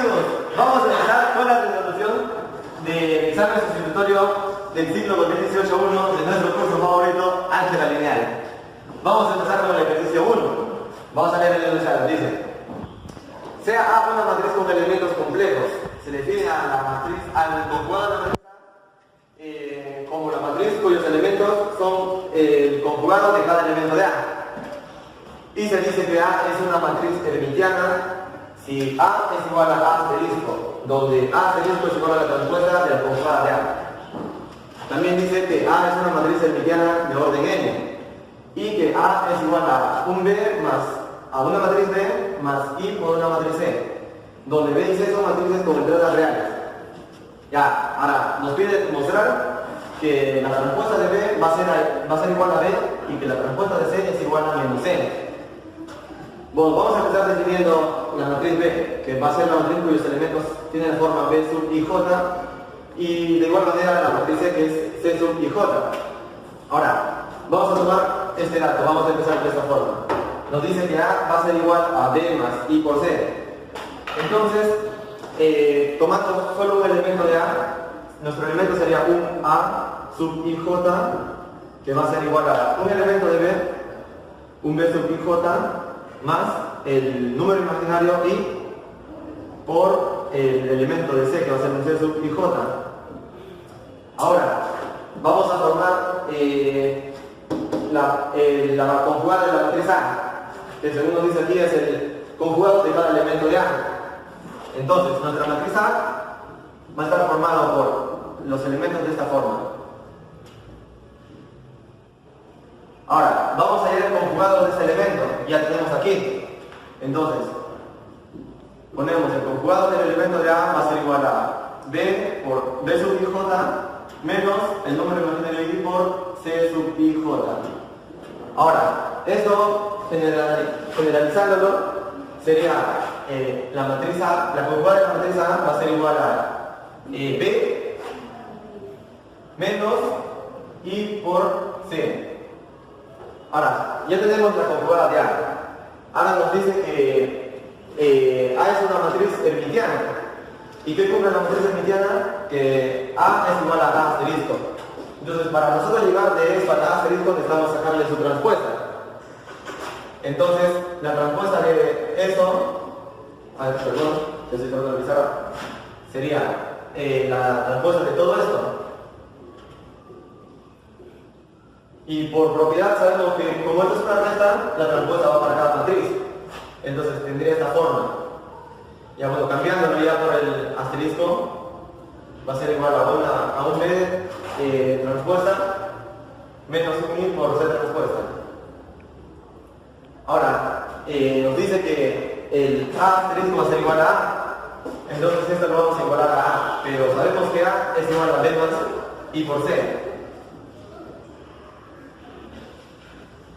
amigos, vamos a empezar con la resolución del examen sustitutorio del ciclo 2018-1 de nuestro curso favorito, álgebra lineal. Vamos a empezar con el ejercicio 1. Vamos a leer el enunciado. Dice: sea A una matriz con elementos complejos. Se define a la matriz, al conjugado de la matriz como la matriz cuyos elementos son el conjugado de cada elemento de A. Y se dice que A es una matriz hermitiana si A es igual a A asterisco, donde A asterisco es igual a la transpuesta de la conjugada de A. También dice que A es una matriz hermitiana de orden n y que A es igual a un B más a una matriz B más I por una matriz C, donde B y C son matrices con entradas reales. Ya, ahora nos pide demostrar que la transpuesta de B va a ser igual a B y que la transpuesta de C es igual a menos C. Bueno, vamos a empezar definiendo la matriz B, que va a ser la matriz cuyos elementos tienen la forma B sub i j, y de igual manera la matriz C, que es C sub i j. Ahora, vamos a tomar este dato, vamos a empezar de esta forma. Nos dice que A va a ser igual a B más I por C. Entonces, tomando solo un elemento de A, nuestro elemento sería un A sub i j, que va a ser igual a un elemento de B, un B sub i j, más el número imaginario I por el elemento de C, que va a ser un C sub i j. Ahora, vamos a formar la conjugada de la matriz A, que según nos dice aquí es el conjugado de cada elemento de A. Entonces, nuestra matriz A va a estar formada por los elementos de esta forma. Ahora, vamos a ir al conjugado de ese elemento, ya tenemos aquí. Entonces, ponemos el conjugado del elemento de A va a ser igual a B por B sub i j menos el número imaginario I por C sub i j. Ahora, esto generalizándolo sería la matriz A, la conjugada de la matriz A va a ser igual a B menos I por C. Ahora, ya tenemos la conjugada de A. Ahora nos dice que A es una matriz hermitiana. ¿Y qué cumple la matriz hermitiana? Que A es igual a A asterisco. Entonces, para nosotros llegar de esto a A asterisco necesitamos sacarle su transpuesta. Entonces, la transpuesta de esto, perdón, que estoy tratando de revisar, sería la transpuesta de todo esto. Y por propiedad sabemos que como esto es una recta, la transpuesta va para cada matriz. Entonces tendría esta forma. Ya bueno, cambiándolo ya por el asterisco, va a ser igual a un B transpuesta menos un I por C transpuesta. Ahora, nos dice que el A asterisco va a ser igual a A. Entonces esto lo vamos a igualar a A. Pero sabemos que A es igual a B más I por C.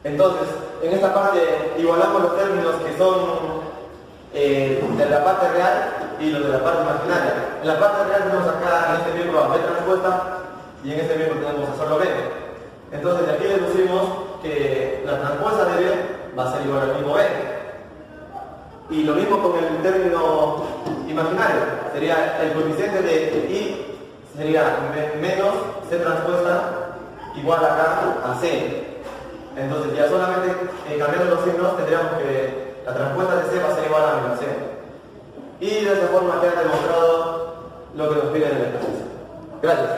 Entonces, en esta parte igualamos los términos que son de la parte real y los de la parte imaginaria. En la parte real tenemos acá en este miembro a B transpuesta y en este miembro tenemos a solo B. Entonces de aquí deducimos que la transpuesta de B va a ser igual al mismo B. Y lo mismo con el término imaginario. Sería el coeficiente de I sería menos C transpuesta igual acá a C. Entonces ya solamente cambiando los signos tendríamos que la transpuesta de C va a ser igual a menos C. Y de esta forma queda demostrado lo que nos pide en el ejercicio. Gracias.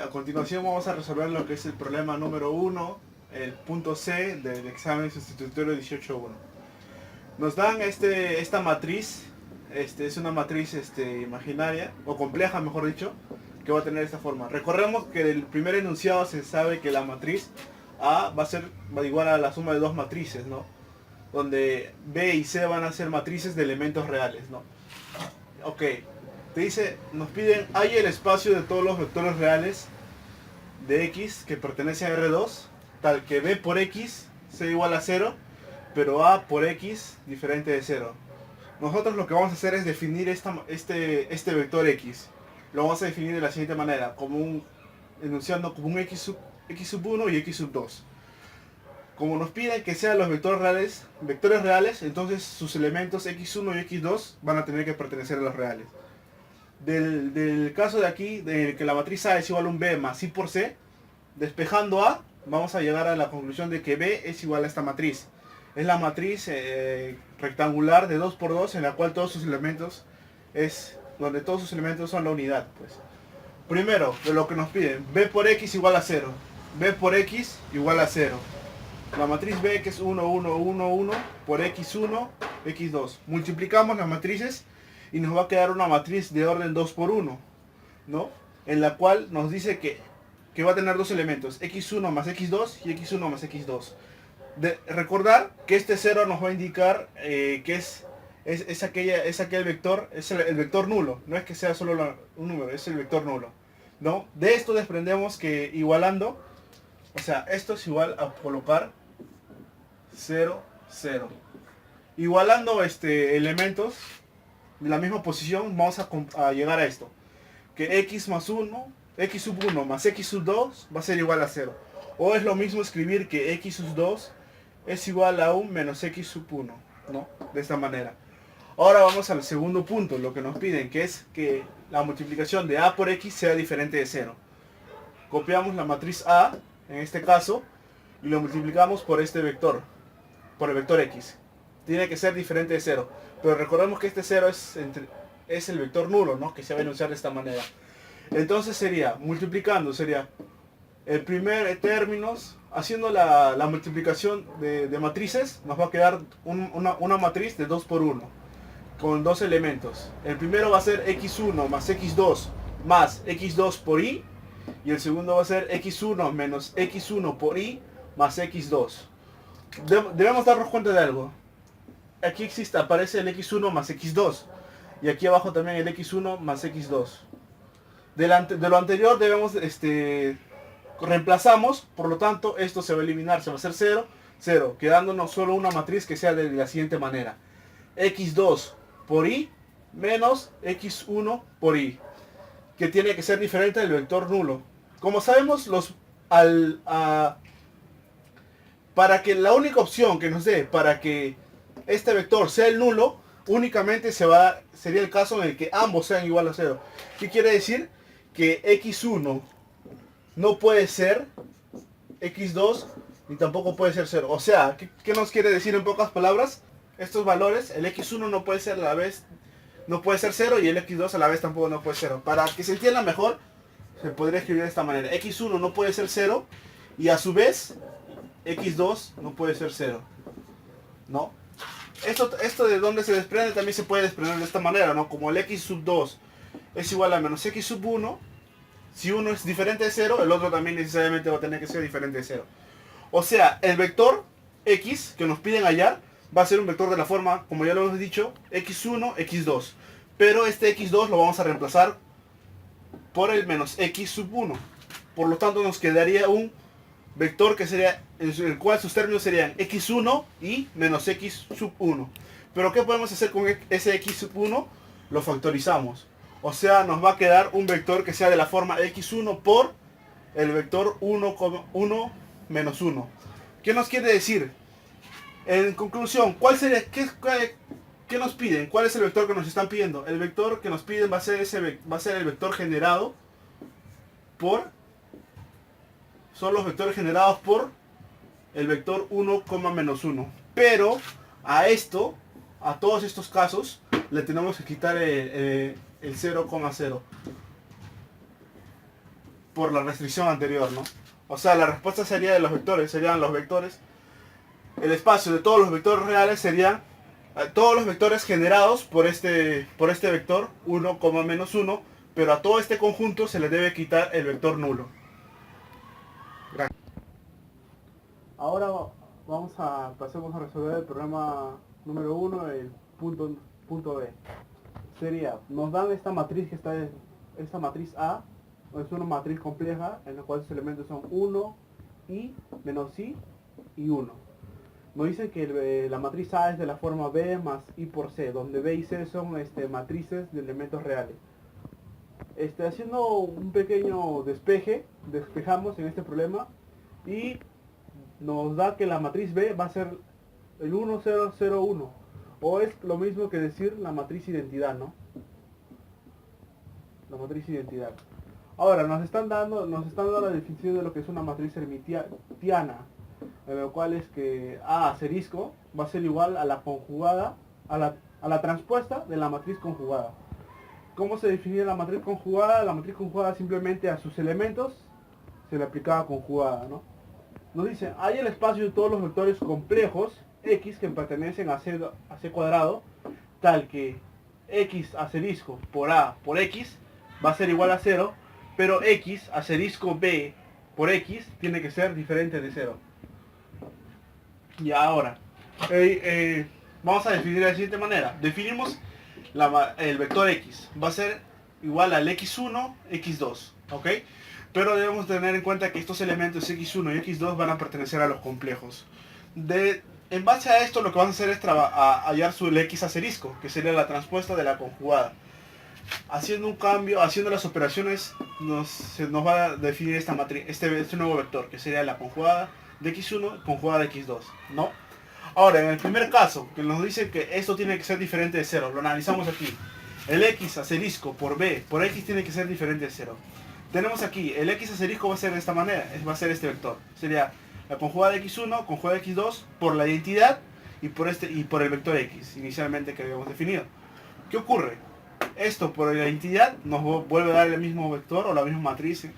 A continuación vamos a resolver lo que es el problema número 1, el punto C del examen sustitutorio 18.1. Nos dan esta matriz, es una matriz imaginaria, o compleja mejor dicho, que va a tener esta forma. Recordemos que del primer enunciado se sabe que la matriz A va igual a la suma de dos matrices, ¿no? Donde B y C van a ser matrices de elementos reales, ¿no? Ok, te dice, nos piden, hay el espacio de todos los vectores reales de X que pertenece a R2, tal que B por X sea igual a 0, pero A por X diferente de 0. Nosotros lo que vamos a hacer es definir este vector X. Lo vamos a definir de la siguiente manera, enunciando como un X sub 1 y X sub 2. Como nos piden que sean los vectores reales, entonces sus elementos x1 y x2 van a tener que pertenecer a los reales. Del caso de aquí, de que la matriz A es igual a un B más I por C, despejando A, vamos a llegar a la conclusión de que B es igual a esta matriz. Es la matriz rectangular de 2 por 2 en la cual todos sus elementos donde todos sus elementos son la unidad, pues. Primero, de lo que nos piden, B por X igual a 0. B por X igual a 0. La matriz B, que es 1, 1, 1, 1, por X1, X2. Multiplicamos las matrices y nos va a quedar una matriz de orden 2 por 1, ¿no? En la cual nos dice que va a tener dos elementos, X1 más X2 y X1 más X2. Recordar que este 0 nos va a indicar que es aquel vector, es el vector nulo. No es que sea solo un número, es el vector nulo, ¿no? De esto desprendemos que igualando, o sea, esto es igual a colocar 0, 0. Igualando elementos de la misma posición, vamos a llegar a esto. Que x más 1, x sub 1 más x sub 2 va a ser igual a 0. O es lo mismo escribir que x sub 2 es igual a 1 menos x sub 1, ¿no? De esta manera. Ahora vamos al segundo punto, lo que nos piden, que es que la multiplicación de a por x sea diferente de 0. Copiamos la matriz A, en este caso, y lo multiplicamos por este vector, por el vector x. Tiene que ser diferente de 0. Pero recordemos que este 0 es el vector nulo, ¿no? Que se va a enunciar de esta manera. Entonces multiplicando, sería el primer términos, haciendo la multiplicación de matrices, nos va a quedar una matriz de 2 por 1, con dos elementos. El primero va a ser x1 más x2 más x2 por y, y el segundo va a ser x1 menos x1 por y más x2. Debemos darnos cuenta de algo. Aquí aparece el x1 más x2, y aquí abajo también el x1 más x2. De lo anterior debemos, reemplazamos, por lo tanto esto se va a eliminar, se va a hacer 0, 0, quedándonos solo una matriz que sea de la siguiente manera: x2 por y menos x1 por y, que tiene que ser diferente del vector nulo. Como sabemos, para que la única opción que nos dé para que este vector sea el nulo, únicamente sería el caso en el que ambos sean igual a 0. ¿Qué quiere decir? Que x1 no puede ser x2 ni tampoco puede ser 0. O sea, ¿qué nos quiere decir en pocas palabras? Estos valores, el x1 no puede ser a la vez, no puede ser 0, y el x2 a la vez tampoco no puede ser 0. Para que se entienda mejor, se podría escribir de esta manera: x1 no puede ser 0 y a su vez x2 no puede ser 0, ¿no? Esto de donde se desprende también se puede desprender de esta manera, ¿no? Como el x sub 2 es igual a menos x sub 1, si uno es diferente de 0, el otro también necesariamente va a tener que ser diferente de 0. O sea, el vector x que nos piden hallar va a ser un vector de la forma, como ya lo hemos dicho, x1, x2. Pero este x2 lo vamos a reemplazar por el menos x sub 1. Por lo tanto nos quedaría un vector que sería, en el cual sus términos serían x1 y menos x sub 1. Pero ¿qué podemos hacer con ese x sub 1? Lo factorizamos. O sea, nos va a quedar un vector que sea de la forma x1 por el vector 1, menos 1. ¿Qué nos quiere decir? En conclusión, ¿qué nos piden? ¿Cuál es el vector que nos están pidiendo? El vector que nos piden va a ser el vector generado son los vectores generados por el vector 1, menos 1. Pero a todos estos casos, le tenemos que quitar el 0,0 por la restricción anterior, ¿no? O sea, la respuesta serían los vectores. El espacio de todos los vectores reales serían todos los vectores generados por este vector 1, menos 1, pero a todo este conjunto se le debe quitar el vector nulo. Gracias. Ahora pasemos a resolver el problema número 1, el punto B. Nos dan esta matriz esta matriz A, es una matriz compleja en la cual sus elementos son 1, y, menos i y 1. Nos dicen que la matriz A es de la forma B más I por C, donde B y C son matrices de elementos reales. Haciendo un pequeño despejamos en este problema y nos da que la matriz B va a ser el 1, 0, 0, 1. O es lo mismo que decir la matriz identidad, ¿no? La matriz identidad. Ahora, nos están dando la definición de lo que es una matriz hermitiana, en lo cual es que A asterisco va a ser igual a la conjugada, a la transpuesta de la matriz conjugada. ¿Cómo se define la matriz conjugada? La matriz conjugada simplemente a sus elementos se le aplicaba conjugada, ¿no? Nos dice, hay el espacio de todos los vectores complejos X que pertenecen a C cuadrado, tal que X asterisco por A por X va a ser igual a 0, pero X asterisco B por X tiene que ser diferente de 0. Y ahora, vamos a definir de la siguiente manera. Definimos el vector X. Va a ser igual al X1, X2. ¿Ok? Pero debemos tener en cuenta que estos elementos X1 y X2 van a pertenecer a los complejos. En base a esto lo que vamos a hacer es hallar el X asterisco, que sería la transpuesta de la conjugada. Haciendo un cambio, haciendo las operaciones, se nos va a definir esta matriz, este nuevo vector, que sería la conjugada de X1 conjugada de X2, ¿no? Ahora, en el primer caso, que nos dice que esto tiene que ser diferente de 0, lo analizamos aquí. El X asterisco por B por X tiene que ser diferente de 0. Tenemos aquí, el X asterisco va a ser de esta manera, va a ser este vector. Sería la conjugada de X1, conjugada de X2, por la identidad y por el vector X, inicialmente que habíamos definido. ¿Qué ocurre? Esto por la identidad nos vuelve a dar el mismo vector o la misma matriz.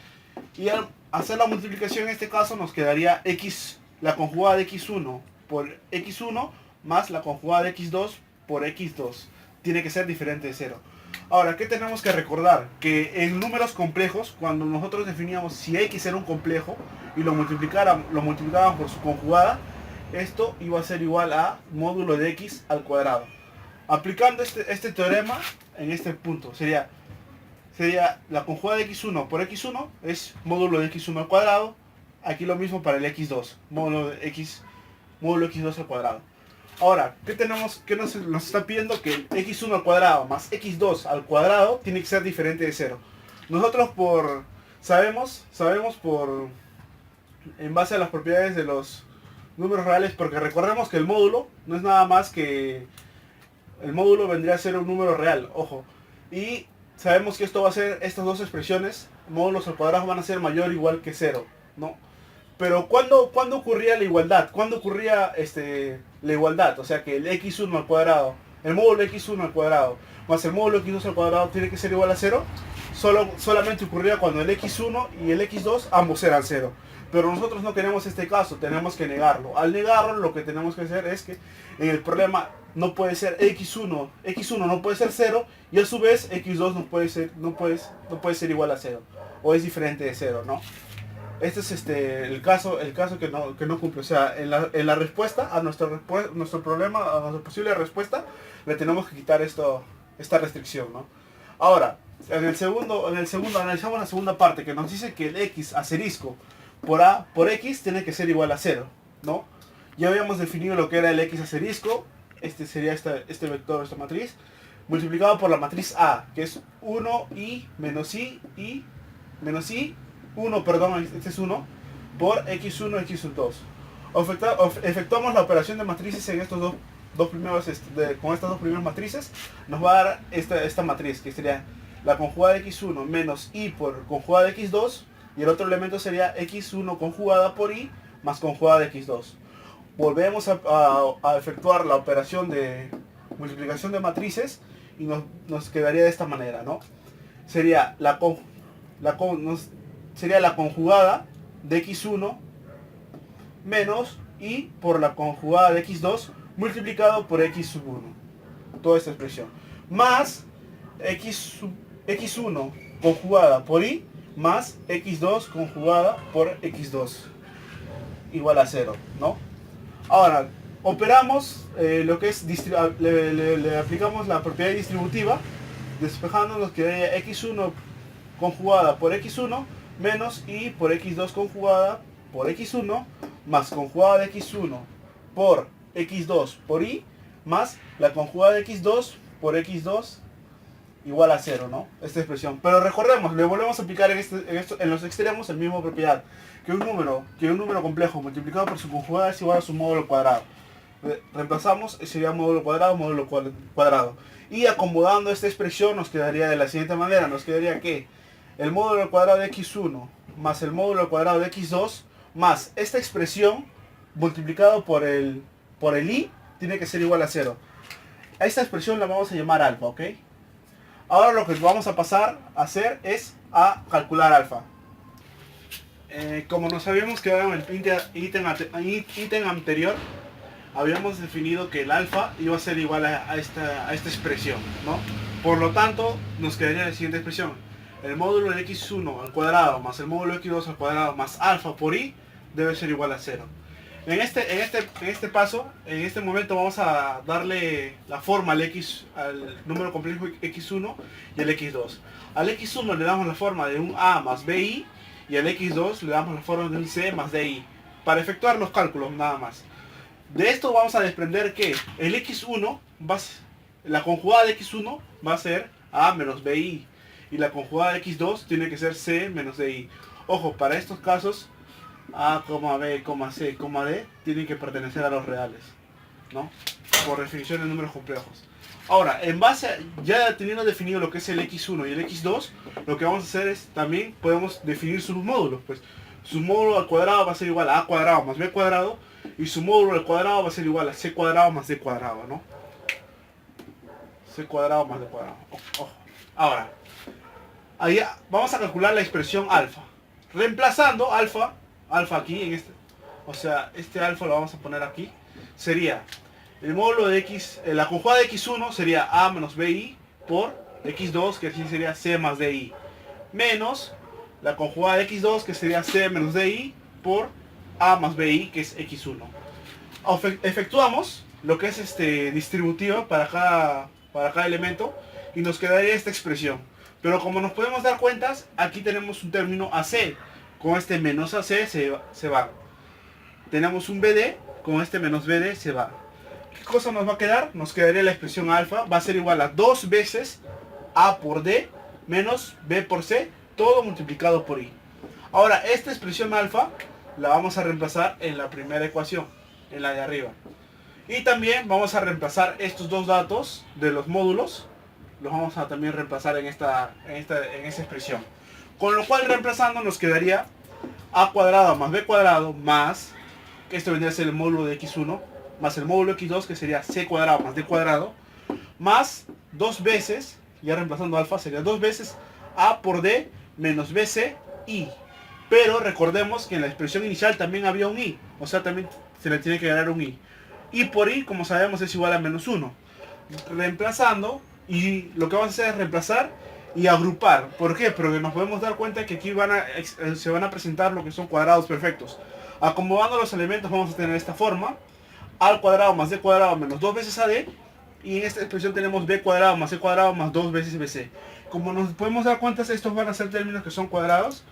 Y al hacer la multiplicación en este caso nos quedaría X, la conjugada de X1 por X1 más la conjugada de X2 por X2. Tiene que ser diferente de 0. Ahora, ¿qué tenemos que recordar? Que en números complejos, cuando nosotros definíamos si X era un complejo y lo multiplicábamos por su conjugada, esto iba a ser igual a módulo de X al cuadrado. Aplicando este teorema en este punto, sería la conjugada de X1 por X1 es módulo de X1 al cuadrado. Aquí lo mismo para el X2, módulo X2 al cuadrado. Ahora, ¿qué tenemos? ¿Qué nos está pidiendo? Que el X1 al cuadrado más X2 al cuadrado tiene que ser diferente de 0. Nosotros sabemos en base a las propiedades de los números reales, porque recordemos que el módulo no es nada más que el módulo vendría a ser un número real, ojo. Y sabemos que esto va a ser, estas dos expresiones, módulos al cuadrado, van a ser mayor o igual que 0, ¿no? Pero ¿cuándo ocurría la igualdad? ¿Cuándo ocurría la igualdad? O sea que el X1 al cuadrado, el módulo X1 al cuadrado, más el módulo X2 al cuadrado tiene que ser igual a 0. Solamente ocurría cuando el X1 y el X2 ambos eran 0. Pero nosotros no queremos este caso, tenemos que negarlo. Al negarlo, lo que tenemos que hacer es que en el problema no puede ser X1 no puede ser 0, y a su vez X2 no puede ser igual a 0, o es diferente de 0, ¿no? Este es el caso que no cumple. O sea, en la respuesta a nuestro problema, a nuestra posible respuesta, le tenemos que quitar esta restricción, ¿no? Ahora, en el segundo analizamos la segunda parte, que nos dice que el X asterisco por A por X tiene que ser igual a 0, ¿no? Ya habíamos definido lo que era el X asterisco. Este sería este vector, esta matriz, multiplicado por la matriz A, que es 1 y menos I, 1, perdón, este es 1, por X1, X2. Efectuamos la operación de matrices en estos dos primeros, con estas dos primeras matrices, nos va a dar esta matriz, que sería la conjugada de X1 menos I por conjugada de X2, y el otro elemento sería X1 conjugada por I más conjugada de X2. Volvemos a efectuar la operación de multiplicación de matrices y nos quedaría de esta manera, ¿no? Sería la conjugada de X1 menos I por la conjugada de X2 multiplicado por X1, toda esta expresión, más X1 conjugada por I más X2 conjugada por X2 igual a 0, ¿no? Ahora, operamos lo que es, le aplicamos la propiedad distributiva, despejándonos que haya X1 conjugada por X1 menos I por X2 conjugada por X1 más conjugada de X1 por X2 por I más la conjugada de X2 por X2 igual a 0, ¿no? Esta expresión. Pero recordemos, le volvemos a aplicar en los extremos el mismo propiedad. Que un número complejo multiplicado por su conjugada es igual a su módulo cuadrado. Reemplazamos, sería módulo cuadrado. Y acomodando esta expresión nos quedaría de la siguiente manera. Nos quedaría que el módulo cuadrado de x1 más el módulo cuadrado de x2 más esta expresión multiplicado por el i tiene que ser igual a 0. A esta expresión la vamos a llamar alfa, ¿ok? Ahora lo que vamos a pasar a hacer es a calcular alfa. Como nos habíamos quedado en el ítem anterior, habíamos definido que el alfa iba a ser igual a esta expresión, ¿no? Por lo tanto, nos quedaría la siguiente expresión. El módulo de x1 al cuadrado más el módulo de x2 al cuadrado más alfa por i debe ser igual a 0. En este paso, en este momento vamos a darle la forma al número complejo x1 y al x2. Al x1 le damos la forma de un a más bi y al x2 le damos la forma de un c más di. Para efectuar los cálculos nada más. De esto vamos a desprender que el x1, la conjugada de x1 va a ser a menos bi. Y la conjugada de x2 tiene que ser c menos di. Ojo, para estos casos A, B, C, D tienen que pertenecer a los reales, ¿no? Por definición de números complejos. Ahora, en base a, ya teniendo definido lo que es el x1 y el x2, lo que vamos a hacer es, también podemos definir sus módulos. Pues su módulo al cuadrado va a ser igual a cuadrado más b cuadrado, y su módulo al cuadrado va a ser igual a c cuadrado más d cuadrado, ¿no? C cuadrado más d cuadrado. Ojo. Ahora, ahí vamos a calcular la expresión alfa. Reemplazando alfa aquí en o sea, este alfa lo vamos a poner aquí, sería el módulo de x, la conjugada de x1 sería a menos bi por x2, que así sería c más di, menos la conjugada de x2, que sería c menos di por a más bi, que es x1. Efectuamos lo que es distributivo para cada elemento y nos quedaría esta expresión. Pero como nos podemos dar cuenta, aquí tenemos un término AC. Con este menos AC se va. Tenemos un BD, con este menos BD se va. ¿Qué cosa nos va a quedar? Nos quedaría la expresión alfa, va a ser igual a 2 veces A por D menos B por C, todo multiplicado por I. Ahora, esta expresión alfa la vamos a reemplazar en la primera ecuación, en la de arriba. Y también vamos a reemplazar estos dos datos de los módulos, los vamos a también reemplazar en esta expresión. Con lo cual, reemplazando, nos quedaría a cuadrado más b cuadrado más, que esto vendría a ser el módulo de x1, más el módulo de x2, que sería c cuadrado más d cuadrado, más 2 veces, ya reemplazando alfa, sería 2 veces a por d menos bc i. Pero recordemos que en la expresión inicial también había un i, o sea, también se le tiene que ganar un i. Y por i, como sabemos, es igual a menos 1. Reemplazando, y lo que vamos a hacer es reemplazar y agrupar. ¿Por qué? Porque nos podemos dar cuenta que aquí se van a presentar lo que son cuadrados perfectos. Acomodando los elementos vamos a tener esta forma: a al cuadrado más d cuadrado menos 2 veces ad, y en esta expresión tenemos b cuadrado más c cuadrado más 2 veces bc. Como nos podemos dar cuenta, estos van a ser términos que son cuadrados,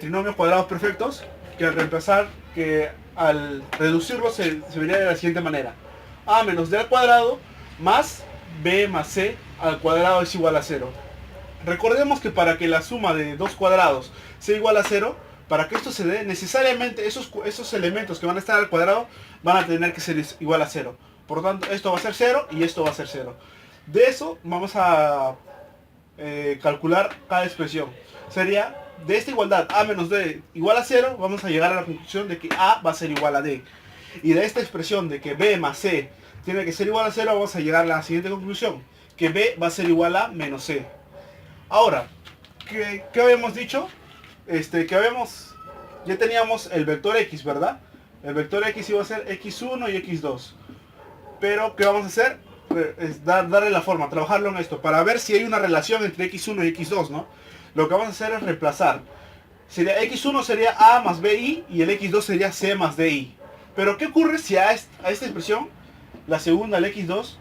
trinomios cuadrados perfectos, que al reducirlos se vería de la siguiente manera: a menos d al cuadrado más b más c al cuadrado es igual a 0. Recordemos que para que la suma de dos cuadrados sea igual a 0, para que esto se dé, necesariamente esos elementos que van a estar al cuadrado van a tener que ser igual a 0. Por lo tanto, esto va a ser 0 y esto va a ser 0. De eso vamos a calcular cada expresión. Sería, de esta igualdad a menos d igual a 0, vamos a llegar a la conclusión de que a va a ser igual a d. Y de esta expresión de que b más c tiene que ser igual a 0, vamos a llegar a la siguiente conclusión: que b va a ser igual a menos c. Ahora, ¿qué habíamos dicho? Ya teníamos el vector x, ¿verdad? El vector x iba a ser x1 y x2. Pero, ¿qué vamos a hacer? Es darle la forma, trabajarlo en esto, para ver si hay una relación entre x1 y x2, ¿no? Lo que vamos a hacer es reemplazar. X1 sería a más bi y el x2 sería c más di. Pero, ¿qué ocurre si a esta expresión, la segunda, el x2,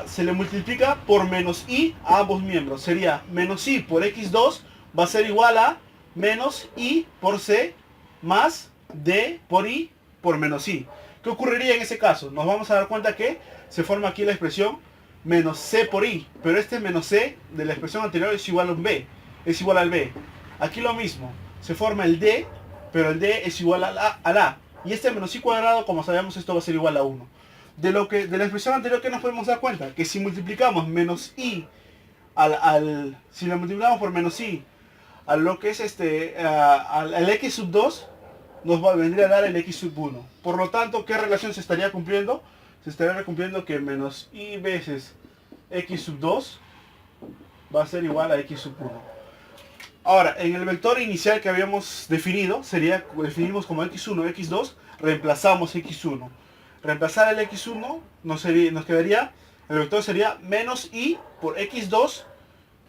se le multiplica por menos i a ambos miembros? Sería menos i por x2 va a ser igual a menos i por c más d por i por menos i. ¿Qué ocurriría en ese caso? Nos vamos a dar cuenta que se forma aquí la expresión menos c por i, pero este menos c de la expresión anterior es igual a un b, es igual al b. Aquí lo mismo, se forma el d, pero el d es igual al a, y este menos i cuadrado, como sabemos, esto va a ser igual a 1. De la expresión anterior, ¿qué nos podemos dar cuenta? Que si multiplicamos menos i si lo multiplicamos por menos i a lo que es al x sub 2, vendría a dar el x sub 1. Por lo tanto, ¿qué relación se estaría cumpliendo? Se estaría cumpliendo que menos i veces x sub 2 va a ser igual a x sub 1. Ahora, en el vector inicial que habíamos definido, definimos como x1, x2, reemplazamos x1. Reemplazar el x1 nos quedaría, el vector sería menos i por x2,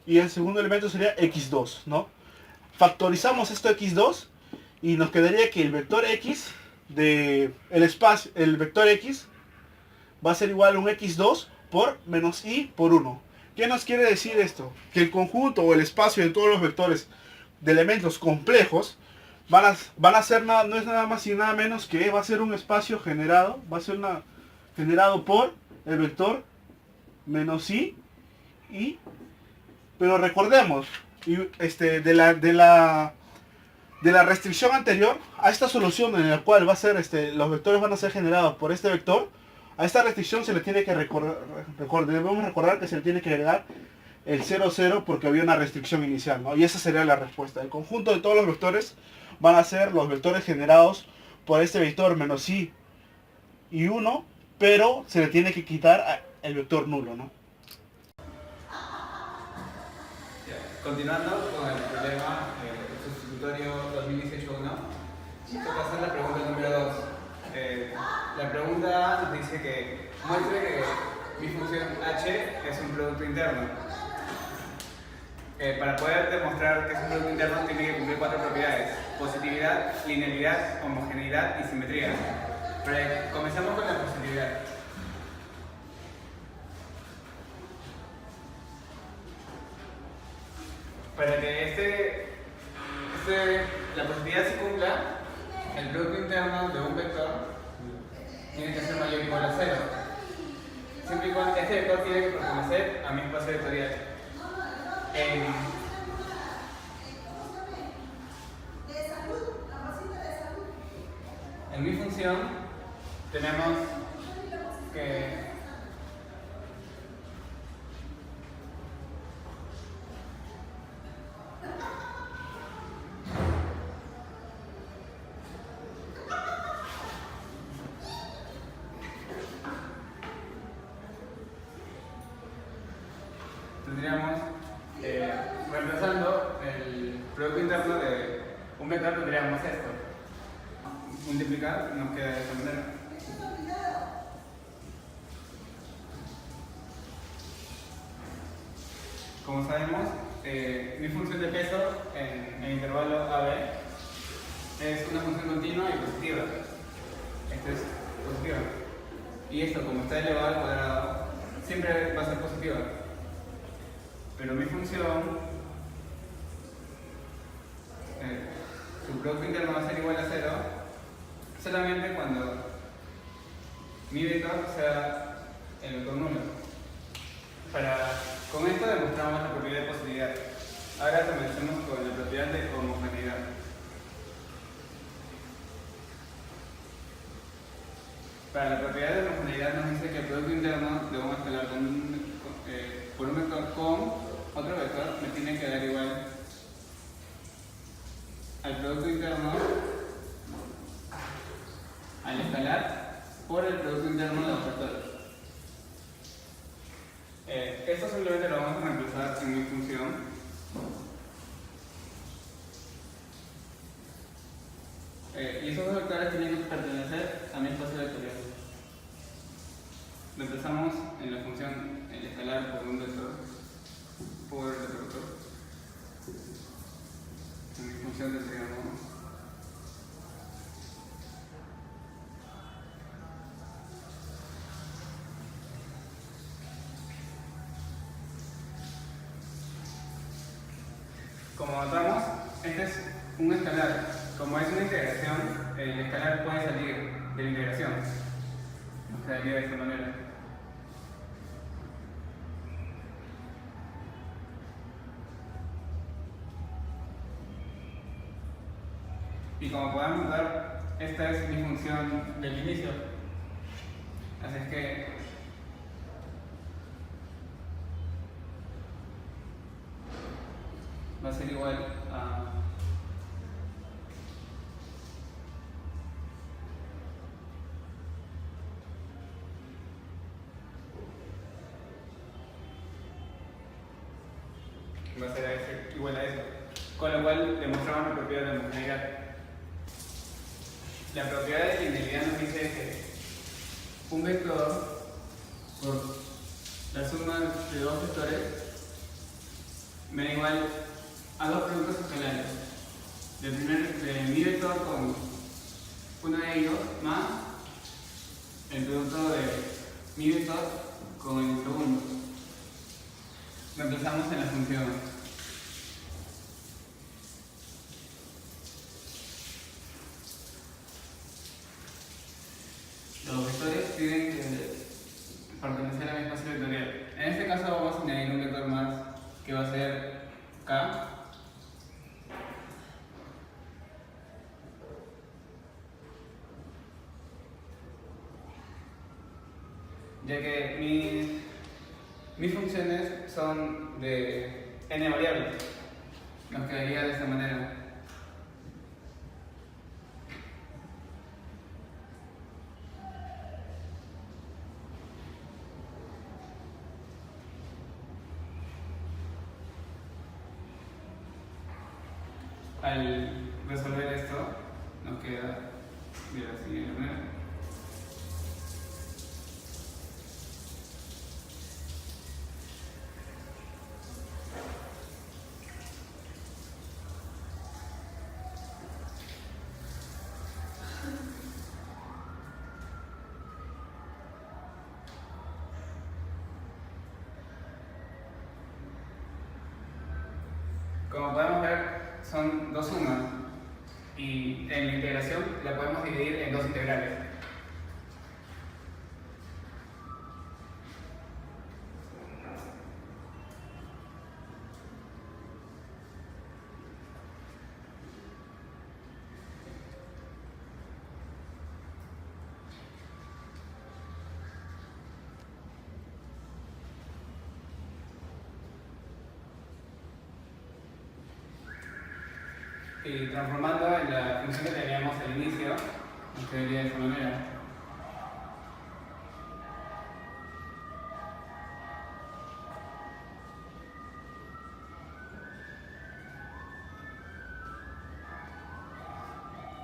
y el segundo elemento sería x2, ¿no? Factorizamos esto x2 y nos quedaría que el vector x el vector x va a ser igual a un x2 por menos i por 1. ¿Qué nos quiere decir esto? Que el conjunto o el espacio de todos los vectores de elementos complejos van a ser no es nada más y nada menos que va a ser un espacio generado, generado por el vector menos i, pero recordemos, de la restricción anterior a esta solución en la cual los vectores van a ser generados por este vector, a esta restricción se le tiene que debemos recordar que se le tiene que agregar el 0, 0 porque había una restricción inicial, ¿no? Y esa sería la respuesta. El conjunto de todos los vectores van a ser los vectores generados por este vector menos i y 1, pero se le tiene que quitar el vector nulo, ¿no? Continuando con el problema sustitutorio 2018-1, toca hacer la pregunta número 2. La pregunta nos dice que muestre que mi función h es un producto interno. Para poder demostrar que es un producto interno tiene que cumplir 4 propiedades: positividad, linealidad, homogeneidad y simetría. Pero comencemos con la positividad. Para que la positividad se cumpla, el producto interno de un vector tiene que ser mayor o igual a 0. Siempre y cuando este vector tiene que pertenecer a mi espacio vectorial. En mi función tenemos que tendríamos, reemplazando el producto interno de un vector, tendríamos esto. Multiplicar nos queda de esta manera. Como sabemos, mi función de peso en el intervalo AB es una función continua y positiva. Esta es positiva. Y esto, como está elevado al cuadrado, siempre va a ser positiva. Pero mi función, su producto interno va a ser igual a 0 solamente cuando mi vector sea el vector nulo. Con esto demostramos la propiedad de positividad. Ahora comencemos con la propiedad de homogeneidad. Para la propiedad de homogeneidad nos dice que el producto interno de un escalar por un vector con otro vector me tiene que dar igual al producto interno al escalar por el producto interno de los vectores. Esto simplemente lo vamos a reemplazar en mi función. Y esos dos vectores tienen que pertenecer a mi espacio vectorial. Reemplazamos en la función el escalar por un vector por el otro vector. En mi función tendríamos como notamos, este es un escalar. Como es una integración, el escalar puede salir de la integración. Nos quedaría de esta manera. Y como podemos notar, esta es mi función del inicio. Así es que va a ser igual a igual a eso, con lo cual demostramos la propiedad de homogeneidad. La propiedad de linealidad nos dice que un vector por la suma de dos vectores me da igual a dos productos escalares. De mi vector con uno de ellos más el producto de mi vector con el segundo. Reemplazamos en la función. Los vectores tienen que pertenecer a la misma serie vectorial. En este caso vamos a añadir un vector más que va a ser K. Ya que mis funciones son de n variables. Nos quedaría de esta manera. Al resolver esto, nos queda de la siguiente manera. Como podemos ver, son dos sumas y en la integración la podemos dividir en dos integrales. Y transformando en la función que teníamos al inicio, nos quedaría de esta manera.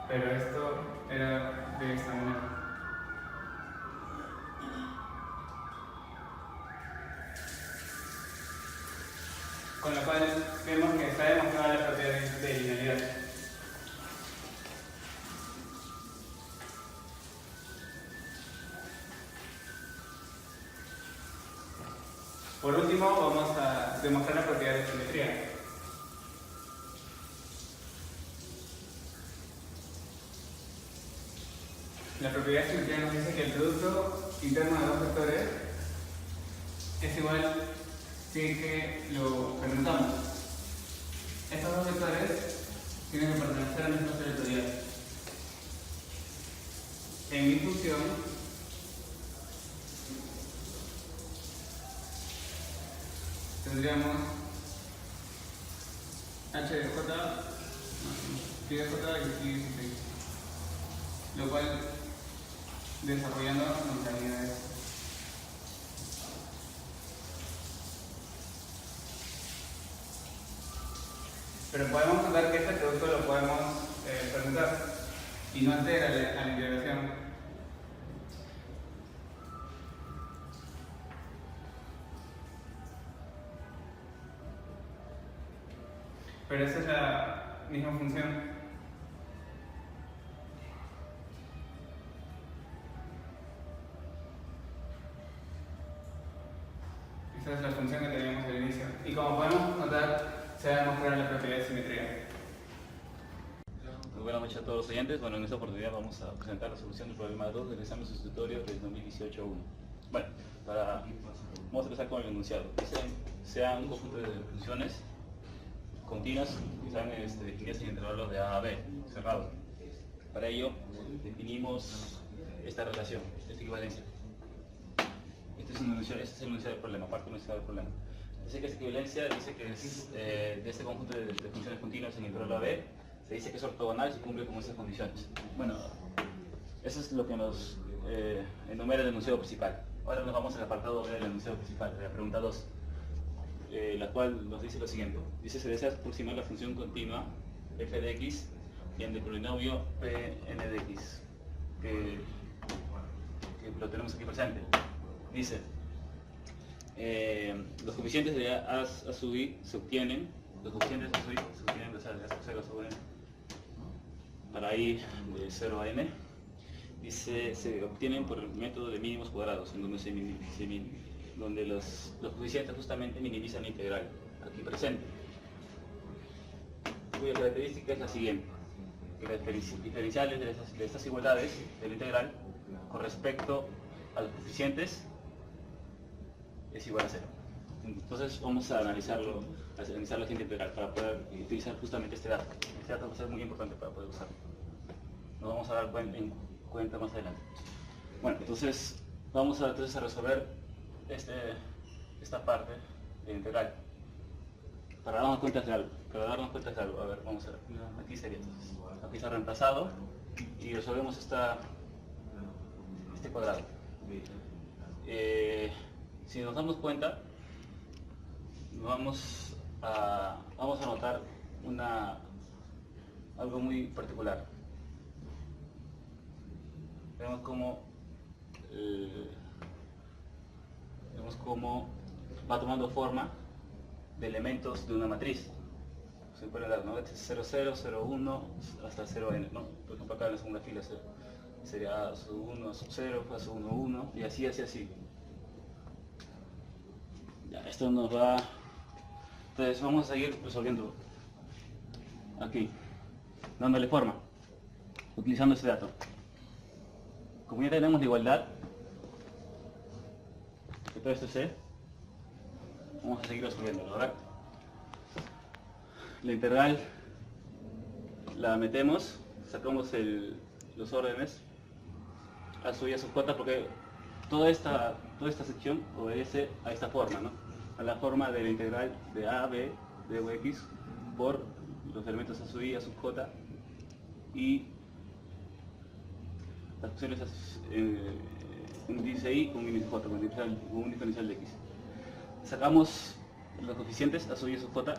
Pero esto era de esta manera. Con lo cual vemos que está demostrada la propiedad de linealidad. Por último, vamos a demostrar la propiedad de simetría. La propiedad de simetría nos dice que el producto interno de dos vectores es igual sin que lo permutamos. Estos dos vectores tienen que pertenecer a la misma serie vectorial. En mi función tendríamos h de j, phi de j y phi de j, lo cual desarrollando nos daría esto. Pero podemos notar que este producto lo podemos permutar y no altera a la integración. Pero esa es la misma función. Esa es la función que teníamos al inicio. Y como podemos notar, se va a demostrar la propiedad de simetría. Muy buenas noches a todos los oyentes. Bueno, en esta oportunidad vamos a presentar la solución del problema 2 del examen sustitutorio del 2018-1. Bueno, vamos a empezar con el enunciado. Sean un conjunto de funciones continuas que están definidas en intervalos de A a B, cerrados. Para ello definimos esta relación, esta equivalencia. Este es el enunciado del problema, parte del enunciado del problema. Dice que esta equivalencia dice que es de este conjunto de funciones continuas en el intervalo AB, se dice que es ortogonal si cumple con estas condiciones. Bueno, eso es lo que nos enumera el enunciado principal. Ahora nos vamos al apartado B del enunciado principal, de la pregunta 2, la cual nos dice lo siguiente. Dice: se desea aproximar la función continua f de x y en el polinomio Pn de x, que lo tenemos aquí presente. Dice, los coeficientes de a sub i se obtienen, o sea, de a sub 0 a sub n, para i de 0 a n, dice, se obtienen por el método de mínimos cuadrados, en donde los coeficientes justamente minimizan la integral, aquí presente, cuya característica es la siguiente: que las diferenciales de estas igualdades de la integral con respecto a los coeficientes es igual a 0. Entonces vamos a analizar la siguiente integral para poder utilizar justamente este dato. Este dato va a ser muy importante para poder usarlo. Nos vamos a dar cuenta más adelante. Bueno, entonces vamos a resolver esta parte de la integral. Para darnos cuenta de algo. A ver, vamos a ver. Aquí sería entonces. Aquí está reemplazado y resolvemos este cuadrado. Si nos damos cuenta, vamos a notar algo muy particular. Vemos cómo va tomando forma de elementos de una matriz. Se puede dar, ¿no? 0, 0, 0, 1 hasta 0n, ¿no? Por ejemplo, acá en la segunda fila sería a sub 1, a sub 0, a sub 1, 1 y así. Ya, esto nos va... Entonces vamos a seguir resolviendo aquí, dándole forma, utilizando ese dato. Como ya tenemos la igualdad, que todo esto es C, vamos a seguir resolviéndolo, ¿verdad? La integral la metemos, sacamos los órdenes a sub y a sub j, porque toda esta sección obedece a esta forma, ¿no? A la forma de la integral de a, b, de u, x por los elementos a sub i, a sub j y las funciones un índice i con un índice j, con un diferencial de x. Sacamos los coeficientes a sub i, a sub j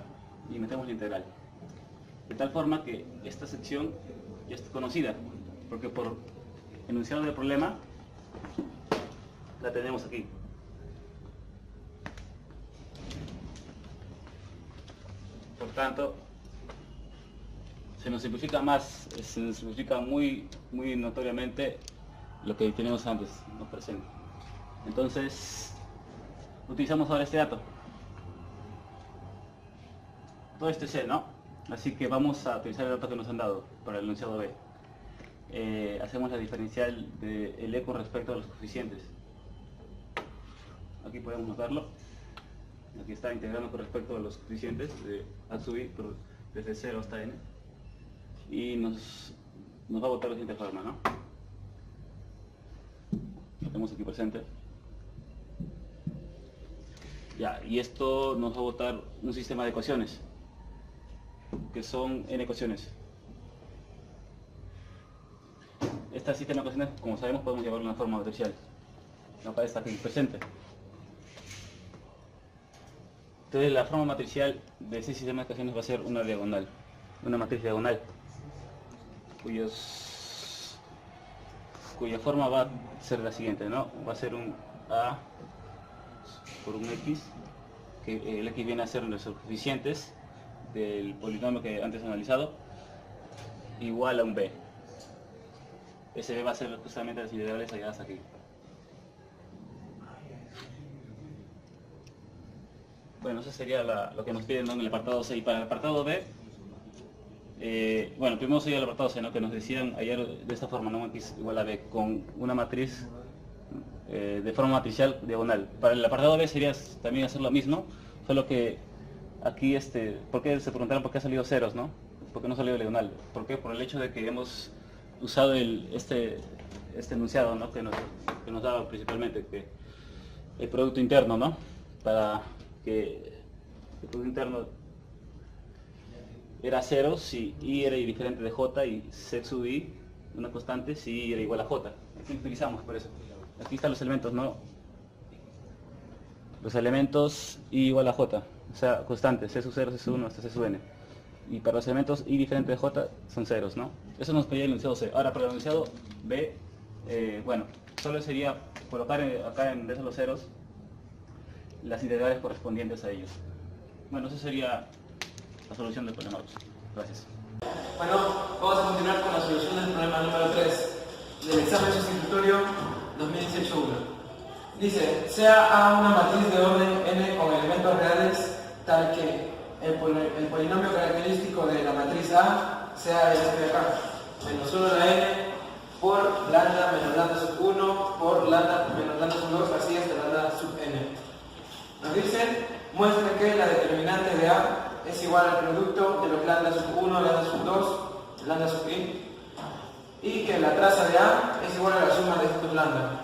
y metemos la integral. De tal forma que esta sección ya está conocida, porque por enunciado del problema la tenemos aquí. Por tanto, se nos simplifica muy notoriamente lo que tenemos antes, no presente. Entonces, utilizamos ahora este dato. Todo esto es C, ¿no? Así que vamos a utilizar el dato que nos han dado para el enunciado B. Hacemos la diferencial del E con respecto a los coeficientes. Aquí podemos notarlo. Aquí está integrando con respecto a los coeficientes de a sub i desde 0 hasta n. Y nos va a botar de la siguiente forma, ¿no? Lo tenemos aquí presente. Ya, y esto nos va a botar un sistema de ecuaciones, que son n ecuaciones. Este sistema de ecuaciones, como sabemos, podemos llevarlo a una forma matricial. La cual está aquí presente. Entonces la forma matricial de ese sistema de ecuaciones va a ser una diagonal, una matriz diagonal, cuya forma va a ser la siguiente, ¿no? Va a ser un A por un X, que el X viene a ser los coeficientes del polinomio que antes analizado, igual a un B. Ese B va a ser justamente las integrales halladas aquí. Bueno, eso sería lo que nos piden, ¿no? En el apartado C. Y para el apartado B, bueno, primero sería el apartado C, ¿no? Que nos decían ayer de esta forma, ¿no? X igual a B, con una matriz de forma matricial diagonal. Para el apartado B sería también hacer lo mismo, solo que aquí, ¿por qué se preguntaron por qué ha salido ceros, ¿no? ¿Por qué no ha salido diagonal? ¿Por qué? Por el hecho de que hemos usado este enunciado, ¿no? que nos daba principalmente que el producto interno, ¿no? Para que el producto interno era 0 si I era diferente de J y Z sub I, una constante, si I era igual a J. Aquí lo utilizamos por eso. Aquí están los elementos, ¿no? Los elementos I igual a J, o sea, constantes, C sub 0, C sub 1 hasta C sub n. Y para los elementos I diferente de J son ceros, ¿no? Eso nos pedía el enunciado C. Ahora para el enunciado B, bueno, solo sería colocar acá en vez de los ceros las integrales correspondientes a ellos. Bueno, eso sería la solución del problema 2. Gracias. Bueno, vamos a continuar con la solución del problema número 3 del examen sustitutorio 2018-1. Dice, sea A una matriz de orden n con elementos reales tal que el polinomio característico de la matriz A sea este de acá, menos 1 a la n por lambda menos lambda sub 1 por lambda menos lambda sub 2, así hasta lambda sub n. Nos dice, muestre que la determinante de A es igual al producto de los lambda sub 1, lambda sub 2, lambda sub i, y que la traza de A es igual a la suma de estos lambda.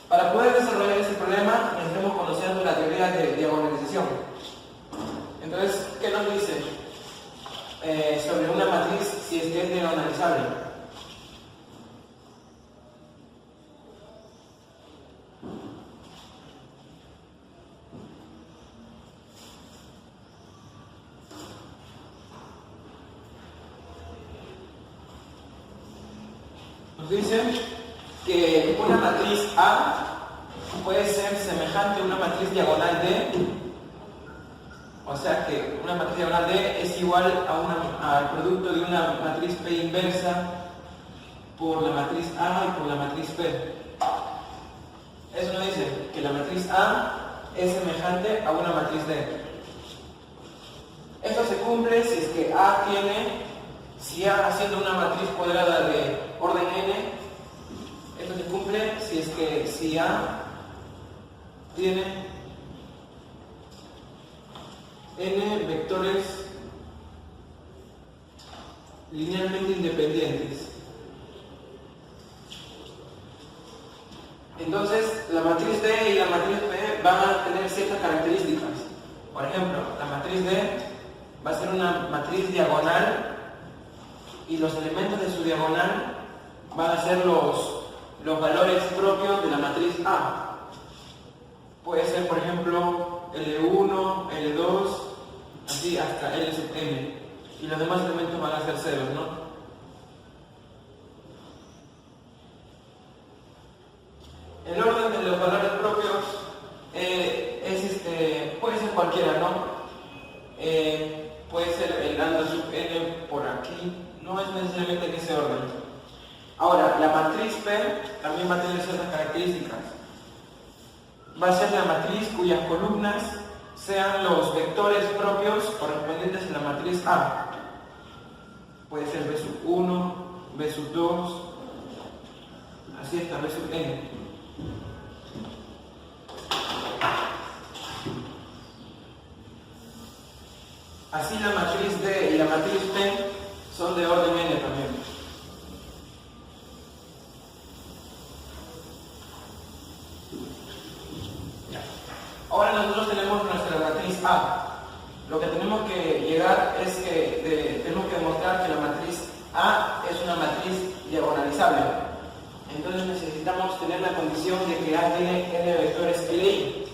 Para poder desarrollar este problema necesitamos conocer la teoría de diagonalización. Entonces, ¿qué nos dice sobre una matriz si es que es diagonalizable? Nos dice que una matriz A puede ser semejante a una matriz diagonal D, o sea que una matriz diagonal D es igual al producto de una matriz P inversa por la matriz A y por la matriz P. Eso nos dice que la matriz A es semejante a una matriz D. Esto se cumple si es que A tiene, si A siendo una matriz cuadrada de orden n, esto se cumple si A tiene n vectores linealmente independientes. Entonces, la matriz D y la matriz P van a tener ciertas características. Por ejemplo, la matriz D va a ser una matriz diagonal y los elementos de su diagonal van a ser los valores propios de la matriz A. Puede ser, por ejemplo, L1, L2, así hasta L sub n. Y los demás elementos van a ser ceros, ¿no? El orden de los valores propios puede ser cualquiera, ¿no? Puede ser el lambda sub n por aquí, no es necesariamente en ese orden. Ahora, la matriz P también va a tener ciertas características. Va a ser la matriz cuyas columnas sean los vectores propios correspondientes a la matriz A. Puede ser B sub 1, B sub 2, así hasta B sub n. Así la matriz D y la matriz P son de orden n también. Ahora nosotros tenemos nuestra matriz A. Lo que tenemos que llegar es que tenemos que demostrar que la matriz A es una matriz diagonalizable. Entonces necesitamos tener la condición de que A tiene n vectores Li.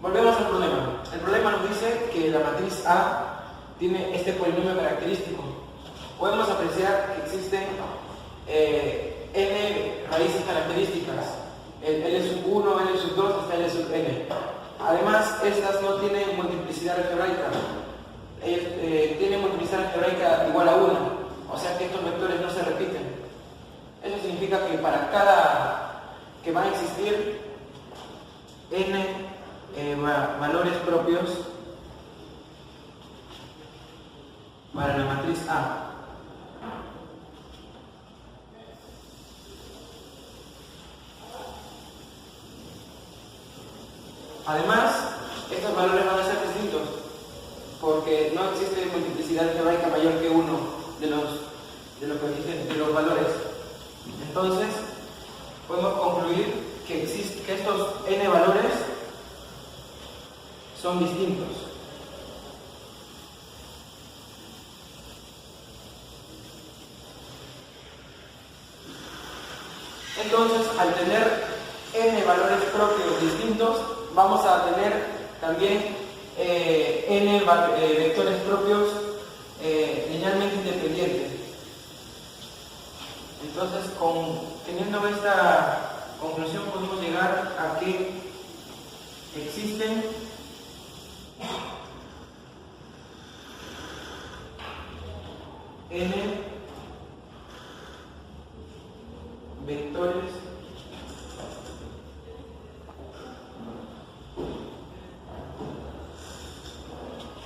Volvemos al problema. El problema nos dice que la matriz A tiene este polinomio característico. Podemos apreciar que existen n raíces características. L sub 1, L sub 2 hasta L sub n. Además, estas no tienen multiplicidad algebraica. Tienen multiplicidad algebraica igual a 1. O sea que estos vectores no se repiten. Eso significa que para que van a existir n valores propios para la matriz A. Además, estos valores van a ser distintos porque no existe multiplicidad algebraica mayor que 1 de los de los coeficientes, de los valores. Entonces, podemos concluir que estos n valores son distintos. Entonces, al tener n valores propios distintos, vamos a tener también n vectores propios linealmente independientes. Entonces, teniendo esta conclusión, podemos llegar a que existen n vectores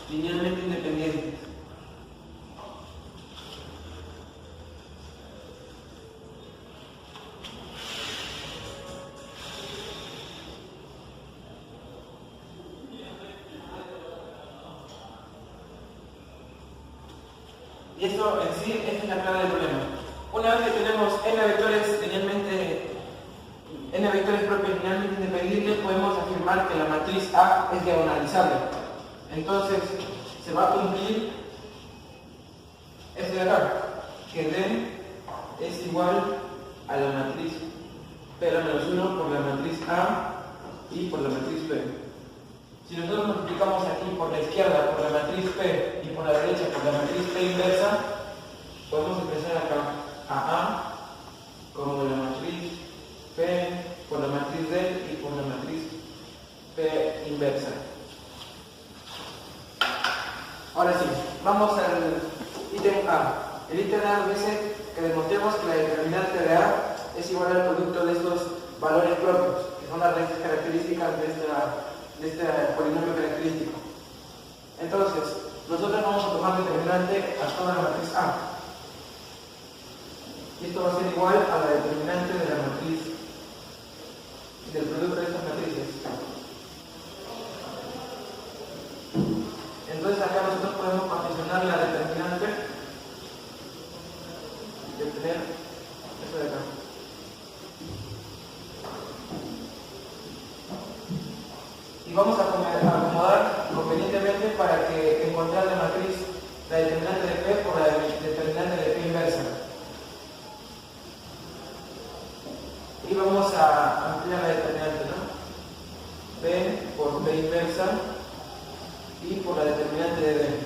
linealmente independientes. Y esto en sí, esta es la clave del problema. Una vez que tenemos n vectores propios linealmente independientes, podemos afirmar que la matriz A es diagonalizable. Entonces, se va a cumplir esto de acá, que D es igual a la matriz P-1 por la matriz A y por la matriz P. Si nosotros multiplicamos aquí por la izquierda por la matriz P y por la derecha por la matriz P inversa, podemos expresar acá a A como la matriz P por la matriz D y por la matriz P inversa. Ahora sí, vamos al ítem A. El ítem A nos dice que demostremos que la determinante de A es igual al producto de estos valores propios, que son las raíces características de este polinomio característico. Entonces, nosotros vamos a tomar determinante a toda la matriz A. Y esto va a ser igual a la determinante de la matriz, del producto de estas matrices. Entonces acá nosotros podemos particionar la determinante de tener esto de acá. Y vamos a acomodar convenientemente para que encontrar la matriz, la determinante de P por la determinante de P inversa. Y vamos a ampliar la determinante, ¿no? P por P inversa y por la determinante de D.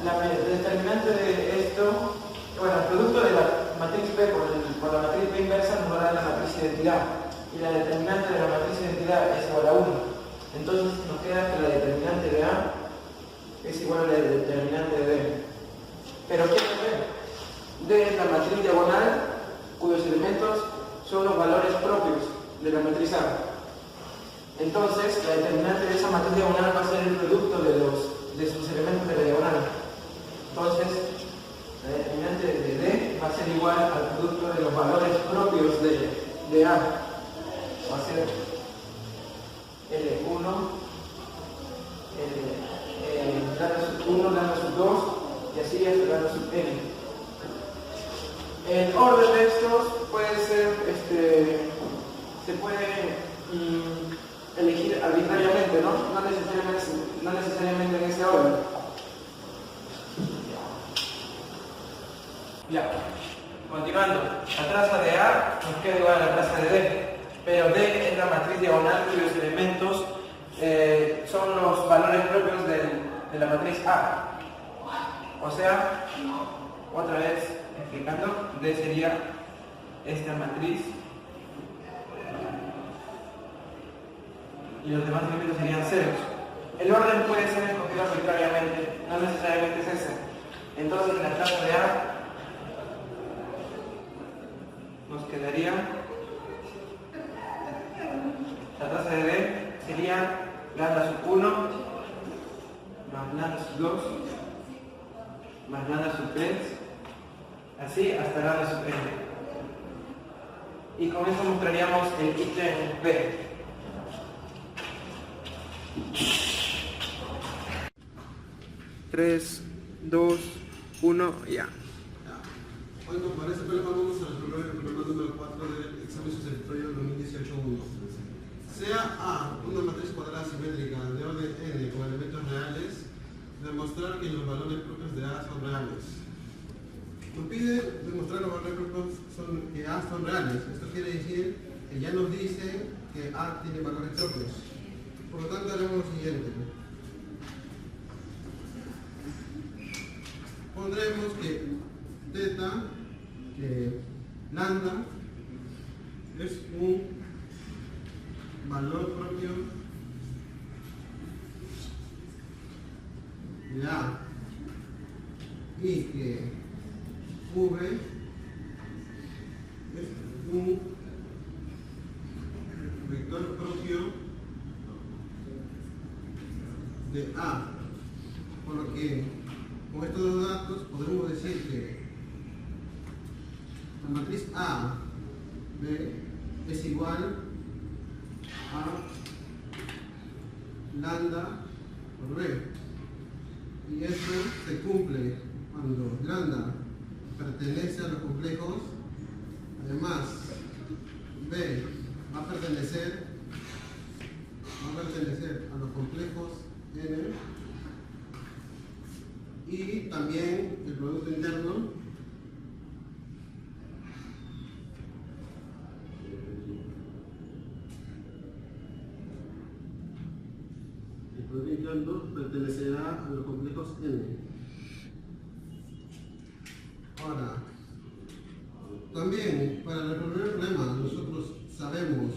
La determinante de esto, bueno, el producto de la matriz P por la matriz P inversa nos va a dar la matriz identidad. Y la determinante de la matriz identidad es igual a 1. Entonces nos queda que la determinante de A es igual a la determinante de D. ¿Pero qué es D? D es la matriz diagonal cuyos elementos son los valores propios de la matriz A. Entonces, la determinante de esa matriz diagonal va a ser el producto de sus elementos de la diagonal. Entonces, la determinante de D va a ser igual al producto de los valores propios de A. Va a ser L1, lambda sub 1, lambda sub 2 y así hasta lambda sub n. El orden de estos puede ser, se puede elegir arbitrariamente, ¿no? No necesariamente en ese orden. Ya, continuando. La traza de A nos queda igual a la traza de D, pero D es la matriz diagonal cuyos elementos son los valores propios de la matriz A. O sea, otra vez explicando, D sería esta matriz y los demás elementos serían ceros. El orden puede ser escogido arbitrariamente, no necesariamente es ese. Entonces en la traza de A nos quedaría la traza de D sería lambda sub 1 más lambda sub 2 más lambda sub 3, así hasta lambda sub n. Y con eso mostraríamos el ítem B. Tres, 2, 1, ya. Bueno, para este problema vamos a resolver el problema número 4 del examen sustitutorio 2018-1. Sea A una matriz cuadrada simétrica de orden n con elementos reales, demostrar que los valores propios de A son reales. Nos pide demostrar los valores propios que A son reales. Esto quiere decir que ya nos dice que A tiene valores propios. Por lo tanto, haremos lo siguiente. Pondremos que teta, que lambda es un valor propio de A y que V es un vector propio de A, por lo que con estos dos datos podemos decir que la matriz A B es igual a lambda por B, y esto se cumple cuando lambda pertenece a los complejos. Además, B va a pertenecer a los complejos N, y también el producto interno pertenecerá a los complejos N. Ahora, también para resolver el problema nosotros sabemos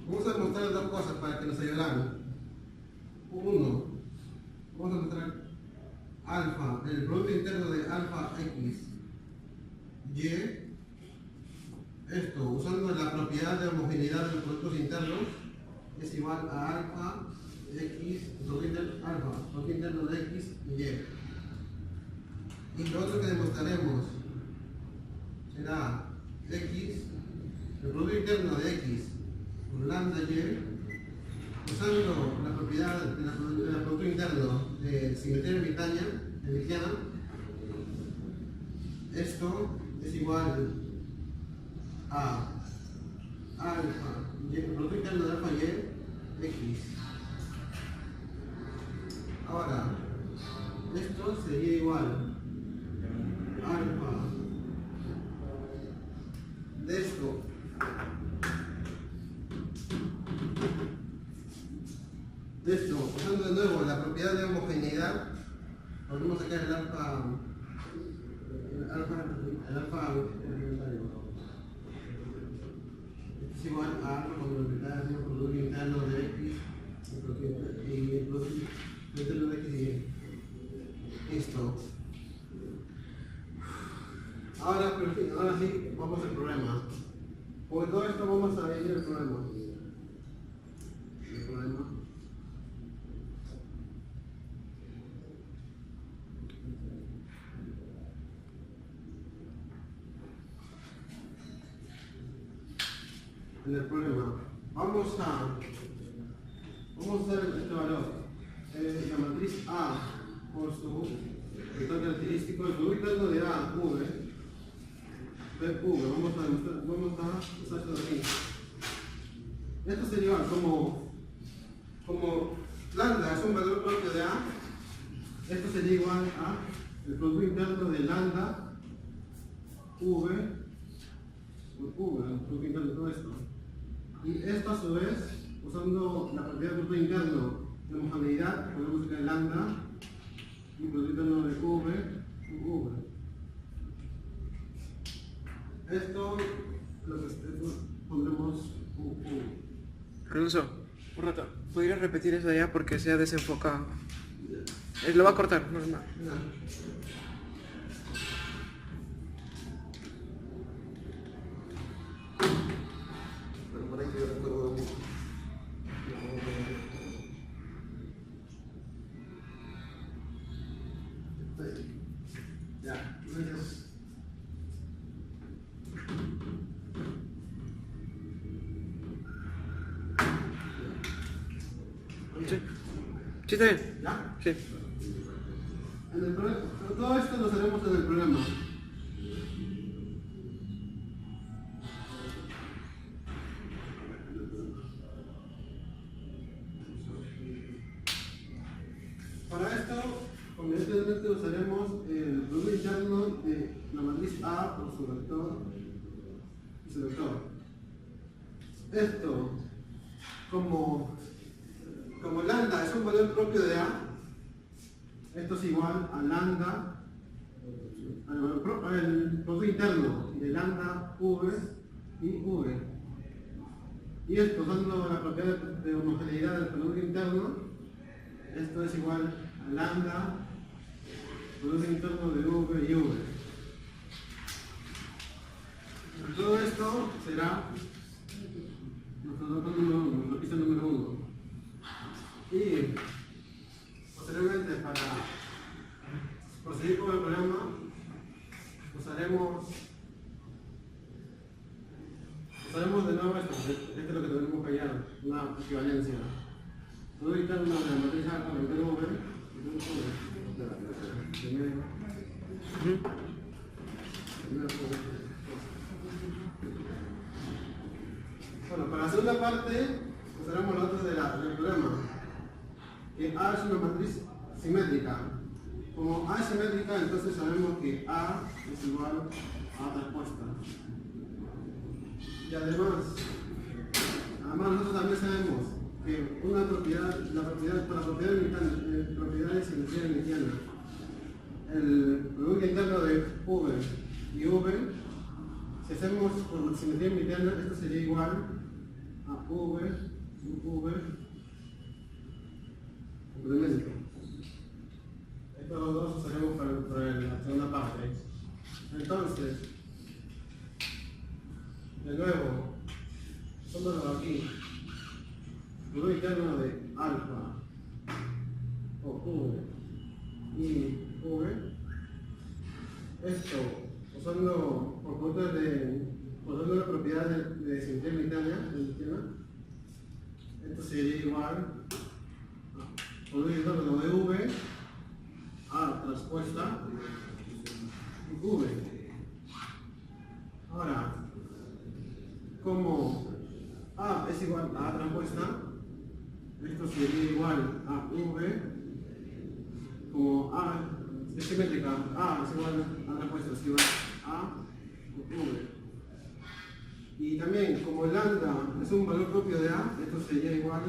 vamos a demostrar dos cosas para que nos ayudarán. Uno, vamos a demostrar alfa, el producto interno de alfa x y, esto usando la propiedad de homogeneidad de los productos internos, es igual a alfa x, producto interno de x y y. Y lo otro que demostraremos será x, el producto interno de x por lambda y, usando la propiedad del producto interno de simetría hermitiana, esto es igual a alfa, el producto interno de alfa y x. Ahora, esto sería igual a alfa de esto usando de nuevo la propiedad de homogeneidad, volvemos a sacar el alfa es igual a alfa cuando el producto interno de x y el producto interno de x y listo. Ahora sí, vamos al problema. Por todo esto vamos a ir al problema. En el problema vamos a hacer este valor, la matriz A por su vector característico, el producto interno de A, V, BV, vamos a usarlo aquí. Esto sería igual, como lambda es un valor propio de A, esto sería igual a el producto interno de lambda, V, el producto interno de todo esto. Y esto a su vez, usando la propiedad del producto interno de homogeneidad, podemos sacar lambda y el producto interno de V. Esto pondremos U. Alonso, un rato, ¿podrías repetir eso allá porque se ha desenfocado? Lo va a cortar, normal. Sí, está bien. ¿Ya? Sí. Todo esto lo haremos en el programa. Para esto, convenientemente usaremos el producto interno de la matriz A por su vector y su vector. Esto, como lambda es un valor propio de A, esto es igual a lambda, el producto interno de lambda V y V. Y esto, usando la propiedad de homogeneidad del producto interno, esto es igual a lambda, producto interno de V y V. Todo esto será nuestro dato número 1, nuestra pista número 1. Y posteriormente, para proseguir con el programa, usaremos de nuevo esto es lo que tenemos que hallar, una equivalencia. Todo interno de la matriz A con el vector V. Bueno, para la segunda parte usaremos los datos del programa. Que A es una matriz simétrica. Como A es simétrica, entonces sabemos que A es igual a respuesta. Y además nosotros también sabemos que una propiedad, la propiedad de simetría hermitiana, el producto interno de V y V, si hacemos por simetría hermitiana, esto sería igual a V sub V complemento. Estos dos usaremos para la segunda parte. Entonces, de nuevo, pongámoslo aquí. Producto interno de alfa o V y V. Esto, usando la propiedad de simetría hermitiana, esto sería igual a producto interno de V a transpuesta V. Ahora, como A es igual a A transpuesta, esto sería igual a V, como A es simétrica, A es igual a transpuesta, es igual a V. Y también, como lambda es un valor propio de A, esto sería igual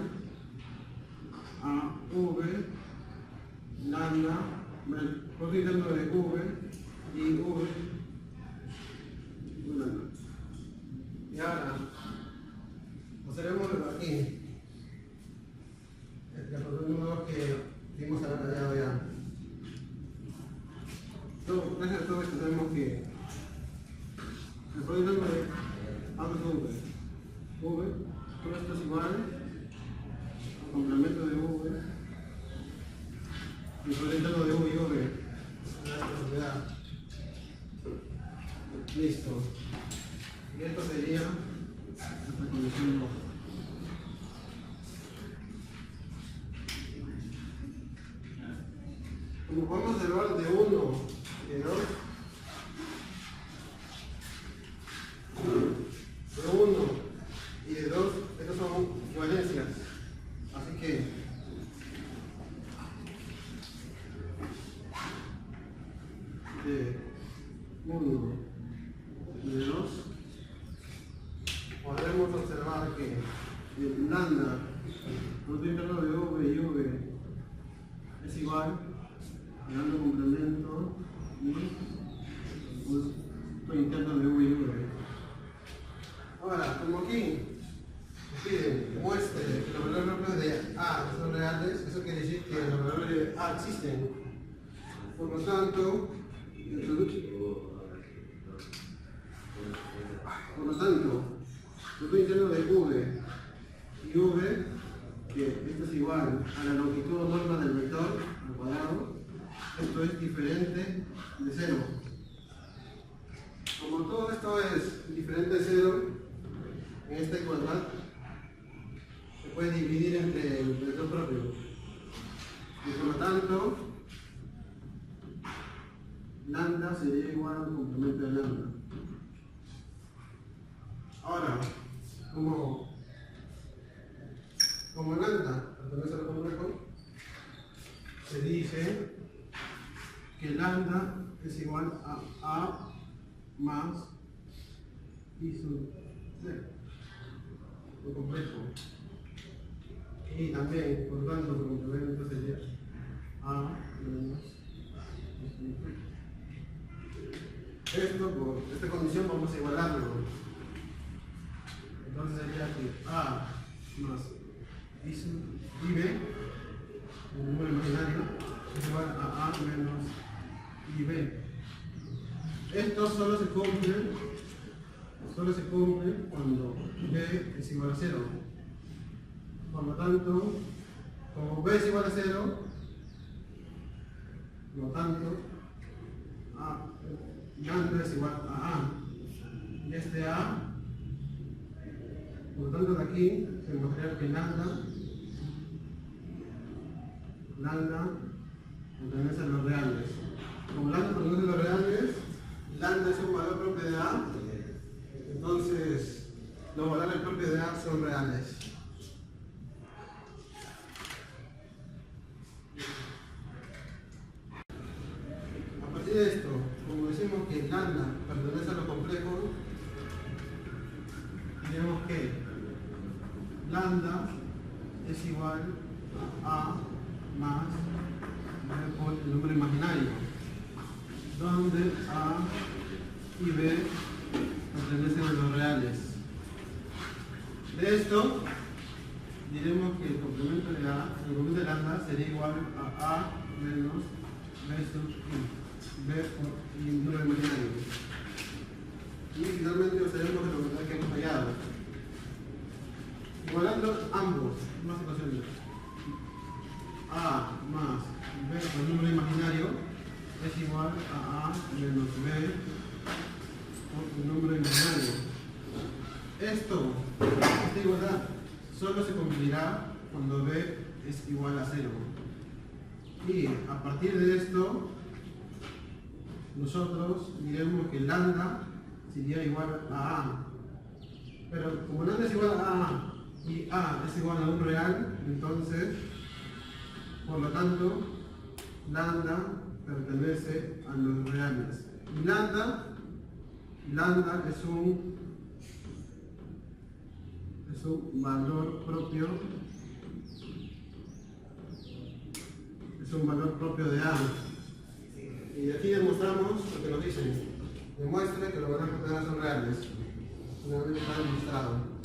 a V, lambda, el producto interno de V y V. Y ahora, pasaremos aquí. El número que vimos a la tarea ya. Gracias a todo esto sabemos que el producto interno de A más V, todo esto es igual al complemento de V y el producto interno de V y V. Listo. Y esto sería nuestra condición 2. Como podemos observar de 1 y de 2, estas son equivalencias. Así que de 1 y de 2 podremos observar que el lambda, producto interno de V y V, es igual dando complemento y producto interno de V y V. Ahora, como aquí piden que muestre que los valores propios de A son reales, eso quiere decir que los valores de A existen. Por lo tanto, el producto interno de V y V, que esto es igual a la longitud o norma del vector al cuadrado, esto es diferente de 0. Como todo esto es diferente de 0, en esta igualdad se puede dividir entre el vector propio. tanto, lambda sería igual al complemento de lambda. Ahora, como lambda pertenece al complejo, se dice que lambda es igual a A más I sub C, el complejo. Y también, por lo tanto, el complemento sería A menos I sub C. Esto, por esta condición, vamos a igualarlo. Entonces sería que A más I sub IB, el número imaginario, es igual a A menos IB. Esto solo se cumple cuando B es igual a 0. Por lo tanto, como B es igual a 0, por lo tanto, lambda es igual a A. Y este A, por lo tanto de aquí, se demostraría que lambda pertenece a los reales. Como lambda pertenece a los reales, lambda es un valor propio de A, entonces los valores propios de A son reales. A partir de esto, como decimos que lambda pertenece a los complejos, diremos que lambda es igual a más B por el número imaginario, donde A y B pertenecen a los reales. De esto, diremos que el complemento de lambda sería igual a A menos B sub I, B por el número imaginario. Y finalmente observemos que hemos hallado. Igualando ambos, más ecuaciones. A más B por el número imaginario es igual a A menos B por el número imaginario. Esta igualdad solo se cumplirá cuando B es igual a 0. Y a partir de esto, nosotros diremos que lambda sería igual a A. Pero como lambda es igual a A y A es igual a un real, entonces, por lo tanto, lambda pertenece a los reales. Y lambda es un valor propio, de A. Y aquí demostramos lo que nos dicen. Demuestra que los valores propios de A son reales. Finalmente está demostrado.